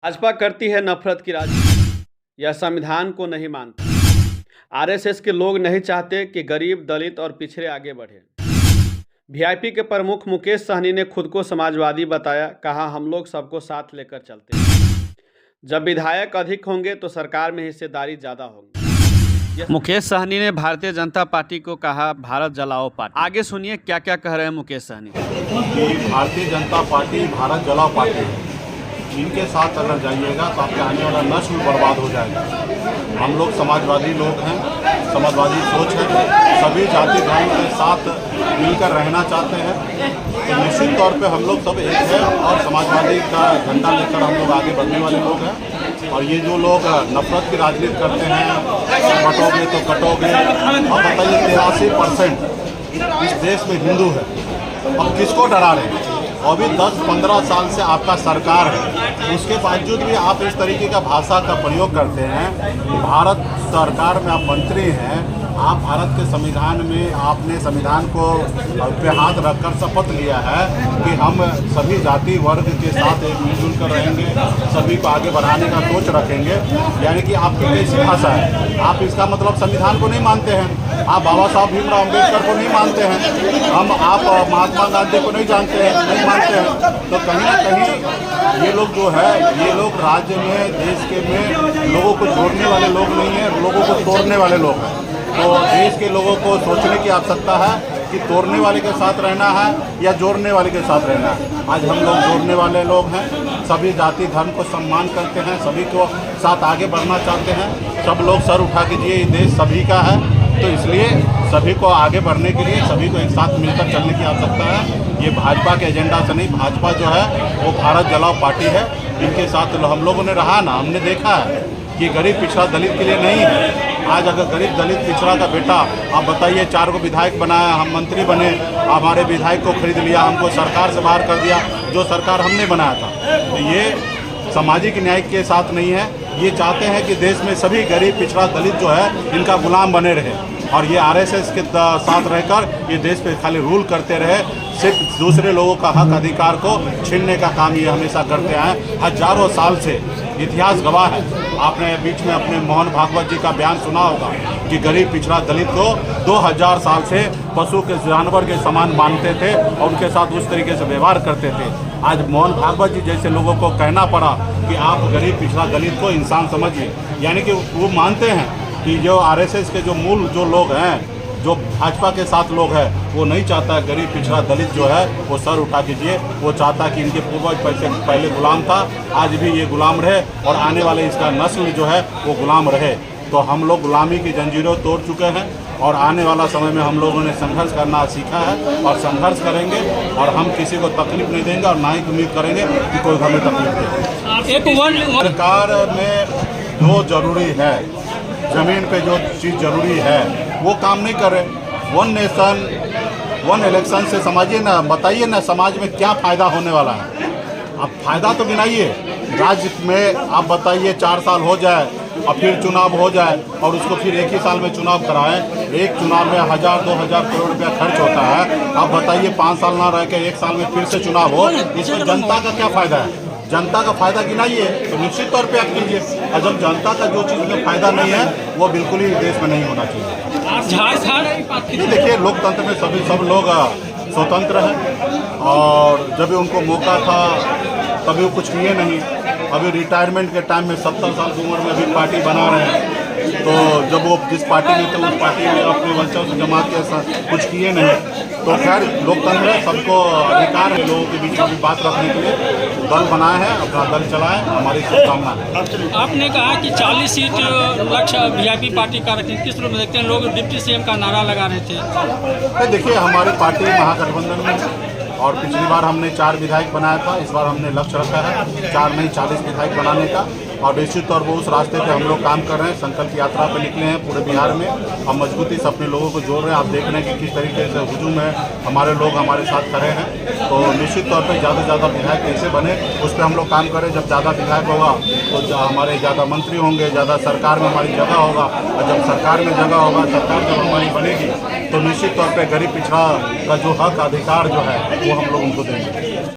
भाजपा करती है नफरत की राजनीति। यह संविधान को नहीं मानता। आरएसएस के लोग नहीं चाहते कि गरीब, दलित और पिछड़े आगे बढ़े। वीआईपी के प्रमुख मुकेश सहनी ने खुद को समाजवादी बताया। कहा, हम लोग सबको साथ लेकर चलते हैं। जब विधायक अधिक होंगे तो सरकार में हिस्सेदारी ज्यादा होगी। मुकेश सहनी ने भारतीय जनता पार्टी को कहा, भारत जलाओ पार्टी। आगे सुनिए क्या क्या कह रहे हैं मुकेश सहनी। कि भारतीय जनता पार्टी भारत जलाओ पार्टी है। इनके साथ अगर जाइएगा तो आपके आने वाला नस्ल बर्बाद हो जाएगा। हम लोग समाजवादी लोग हैं, समाजवादी सोच है, सभी जाति धर्म के साथ मिलकर रहना चाहते हैं। तो निश्चित तौर पे हम लोग सब एक हैं और समाजवादी का झंडा लेकर हम लोग आगे बढ़ने वाले लोग हैं। और ये जो लोग नफरत की राजनीति करते हैं, बटोगे तो कटोगे, अब बताइए 83% इस देश में हिंदू है। अब किसको डरा रहे हैं? अभी 10-15 साल से आपका सरकार है, उसके बावजूद भी आप इस तरीके का भाषा का प्रयोग करते हैं। भारत सरकार में आप मंत्री हैं, आप भारत के संविधान में आपने संविधान को पे हाथ रखकर शपथ लिया है कि हम सभी जाति वर्ग के साथ एक मिलजुल कर रहेंगे, सभी को आगे बढ़ाने का सोच रखेंगे। यानी कि आपकी कैसी भाषा है? आप इसका मतलब संविधान को नहीं मानते हैं, आप बाबा साहब भीमराव अम्बेडकर को नहीं मानते हैं, आप महात्मा गांधी को नहीं जानते हैं, नहीं मानते हैं। तो कहीं ना कहीं ये लोग जो है, ये लोग राज्य में, देश के में लोगों को जोड़ने वाले लोग नहीं हैं, लोगों को तोड़ने वाले लोग हैं। तो देश के लोगों को सोचने की आवश्यकता है कि तोड़ने वाले के साथ रहना है या जोड़ने वाले के साथ रहना है। आज हम लोग जोड़ने वाले लोग हैं, सभी जाति धर्म को सम्मान करते हैं, सभी को साथ आगे बढ़ना चाहते हैं। सब लोग सर उठा के जिए, ये देश सभी का है। तो इसलिए सभी को आगे बढ़ने के लिए सभी को एक साथ मिलकर चलने की आवश्यकता है। ये भाजपा के एजेंडा से नहीं, भाजपा जो है वो भारत जलाओ पार्टी है। इनके साथ हम लोगों ने रहा ना, हमने देखा है कि गरीब पिछड़ा दलित के लिए नहीं है। आज अगर गरीब दलित पिछड़ा का बेटा, आप बताइए, 4 को विधायक बनाया, हम मंत्री बने, हमारे विधायक को खरीद लिया, हमको सरकार से बाहर कर दिया, जो सरकार हमने बनाया था। तो ये सामाजिक न्याय के साथ नहीं है। ये चाहते हैं कि देश में सभी गरीब पिछड़ा दलित जो है इनका गुलाम बने रहे और ये आरएसएस के साथ रहकर ये देश पे खाली रूल करते रहे, सिर्फ दूसरे लोगों का हक अधिकार को छीनने का काम ये हमेशा करते आए। हजारों साल से इतिहास गवाह है। आपने बीच में अपने मोहन भागवत जी का बयान सुना होगा कि गरीब पिछड़ा दलित को 2000 साल से पशु के, जानवर के समान मानते थे और उनके साथ उस तरीके से व्यवहार करते थे। आज मोहन भागवत जी जैसे लोगों को कहना पड़ा कि आप गरीब पिछड़ा दलित को इंसान समझिए। यानी कि वो मानते हैं कि जो आरएसएस के जो मूल जो लोग हैं, जो भाजपा के साथ लोग हैं, वो नहीं चाहता गरीब पिछड़ा दलित जो है वो सर उठा कीजिए। वो चाहता कि इनके पूर्वज पहले गुलाम था, आज भी ये गुलाम रहे और आने वाले इसका नस्ल जो है वो गुलाम रहे। तो हम लोग गुलामी की जंजीरों तोड़ चुके हैं और आने वाला समय में हम लोगों ने संघर्ष करना सीखा है और संघर्ष करेंगे और हम किसी को तकलीफ नहीं देंगे और ना ही उम्मीद करेंगे कि कोई हमें तकलीफ दे। सरकार में जो जरूरी है, जमीन पे जो चीज़ जरूरी है वो काम नहीं कर रहे। 1 नेशन 1 इलेक्शन से समझिए ना, बताइए ना समाज में क्या फ़ायदा होने वाला है। अब फ़ायदा तो गिनाइए। राज्य में आप बताइए 4 साल हो जाए और फिर चुनाव हो जाए और उसको फिर एक ही साल में चुनाव कराएं। एक चुनाव में 1000-2000 करोड़ रुपया खर्च होता है। आप बताइए 5 साल ना रह के 1 साल में फिर से चुनाव हो, इसमें जनता का क्या फ़ायदा है? जनता का फायदा गिनाइए तो निश्चित तौर पे आप कीजिए। और जब जनता का जो चीज़ में फायदा नहीं है वो बिल्कुल ही देश में नहीं होना चाहिए। देखिए, लोकतंत्र में सब लोग स्वतंत्र हैं और जब उनको मौका था तभी वो कुछ किए नहीं। अभी रिटायरमेंट के टाइम में 70 साल की उम्र में अभी पार्टी बना रहे हैं। तो जब वो जिस पार्टी में थे उस पार्टी में अपने वंशज जमा के साथ कुछ किए नहीं। तो खैर, लोकतंत्र है, सबको अधिकार है लोगों के बीच में बात रखने के लिए। दल बनाए हैं, अपना दल चलाएं, हमारी शुभकामना है। आपने कहा कि 40 सीट लक्ष्य वीआईपी पार्टी का रखें, किस रूप में देखते हैं? लोग डिप्टी सीएम का नारा लगा रहे थे। देखिए, हमारी पार्टी महागठबंधन में है और पिछली बार हमने 4 विधायक बनाया था। इस बार हमने लक्ष्य रखा है 4 नहीं 40 विधायक बनाने का और निश्चित तौर पर उस रास्ते पे हम लोग काम कर रहे हैं। संकल्प यात्रा पे निकले हैं पूरे बिहार में। हम मजबूती से अपने लोगों को जोड़ रहे हैं। आप देख रहे हैं कि किस तरीके से हुजूम है, हमारे लोग हमारे साथ खड़े हैं। तो निश्चित तौर पर ज़्यादा से ज़्यादा विधायक कैसे बने उस पर हम लोग काम करें। जब ज़्यादा विधायक होगा तो हमारे ज़्यादा मंत्री होंगे, ज़्यादा सरकार में हमारी जगह होगा और जब सरकार में जगह होगा, सरकार जब हमारी बनेगी तो निश्चित तौर पर गरीब पिछड़ा का जो हक अधिकार जो है वो हम लोग उनको देंगे।